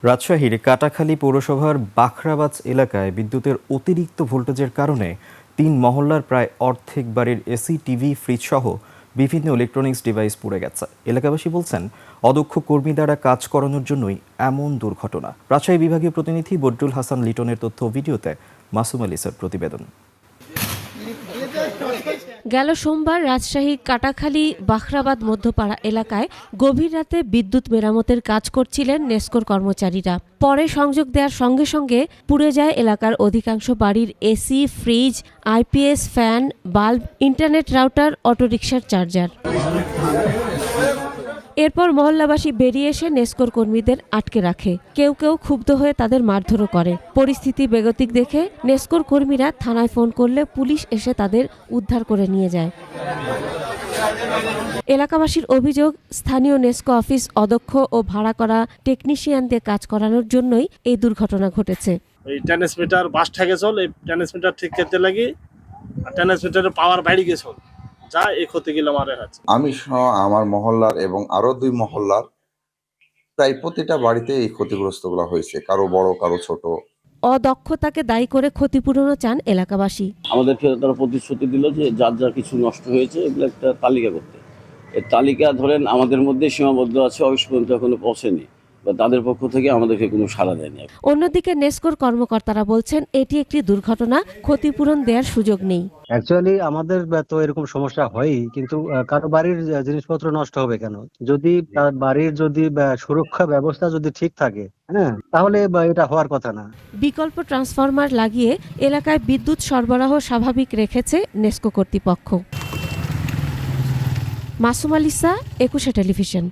রাজশাহীর কাটাখালী পৌরসভার বাখরাবাজ এলাকায় বিদ্যুতের অতিরিক্ত ভোল্টেজের কারণে ৩ মহল্লার প্রায় অর্ধেক বাড়ির এসি, টিভি, ফ্রিজ সহ বিভিন্ন ইলেকট্রনিক্স ডিভাইস পুড়ে গেছে। এলাকাবাসী বলছেন, অদক্ষ কর্মী দ্বারা কাজ করানোর জন্যই এমন দুর্ঘটনা। রাজশাহী বিভাগীয় প্রতিনিধি বদরুল হাসান লিটনের তথ্য ভিডিওতে মাসুম আলিসার প্রতিবেদন। গেল সোমবার রাজশাহী কাটাখালী বাখরাবাদ মধ্যপাড়া এলাকায় গভীর রাতে বিদ্যুৎ মেরামতের কাজ করছিলেন নেসকোর কর্মচারীরা। পরে সংযোগ দেওয়ার সঙ্গে সঙ্গে পুড়ে যায় এলাকার অধিকাংশ বাড়ির AC, fridge, IPS, fan, bulb, internet router, অটোরিকশার চার্জার। এরপর মহল্লাবাসী বেরিয়ে এসে নেসকোর কর্মীদের আটকে রাখে। কেউ কেউ ক্ষুব্ধ হয়ে তাদের মারধরও করে। পরিস্থিতি বেগতিক দেখে নেসকোর কর্মীরা থানায় ফোন করলে পুলিশ এসে তাদের উদ্ধার করে নিয়ে যায়। এলাকাবাসীর অভিযোগ, স্থানীয় নেসকো অফিস অদক্ষ ও ভাড়া করা টেকনিশিয়ান দিয়ে কাজ করানোর জন্যই এই দুর্ঘটনা ঘটেছে। এই ট্রান্সমিটার বাসটা গেছিল, এই ট্রান্সমিটার ঠিক করতে লাগি ট্রান্সমিটারের পাওয়ার বাইরে গেছিল, যা এই ক্ষতি গেল আমার আছে। আমি সহ আমার মহল্লার এবং আরো ২ মহল্লার প্রায় প্রতিটা বাড়িতে এই ক্ষতিগ্রস্তগুলো হয়েছে, কারো বড় কারো ছোট। অদক্ষতাকে দায়ী করে ক্ষতিপূরণও চান এলাকাবাসী। আমাদেরকে তারা প্রতিশ্রুতি দিল যে যার যা কিছু নষ্ট হয়েছে এগুলো একটা তালিকা করতে। এই তালিকা ধরেন আমাদের মধ্যে সীমাবদ্ধ আছে, অফিস পর্যন্ত এখনো পৌঁছেনি বা তাদের পক্ষ থেকে আমাদেরকে কোনো সাড়া দেয়নি। অন্যদিকে নেসকোর কর্মকর্তারা বলছেন, এটি একটি দুর্ঘটনা, ক্ষতিপূরণ দেওয়ার সুযোগ নেই। অ্যাকচুয়ালি আমাদের তো এরকম সমস্যা হয়ই, কিন্তু কারো বাড়ির জিনিসপত্র নষ্ট হবে কেন? যদি তার বাড়ির সুরক্ষা ব্যবস্থা যদি ঠিক থাকে, হ্যাঁ, তাহলে এটা হওয়ার কথা না। বিকল্প ট্রান্সফরমার লাগিয়ে এলাকায় বিদ্যুৎ সরবরাহ স্বাভাবিক রেখেছে নেসকো কর্তৃপক্ষ। মাসুম আলিসা, ২১ টেলিভিশন।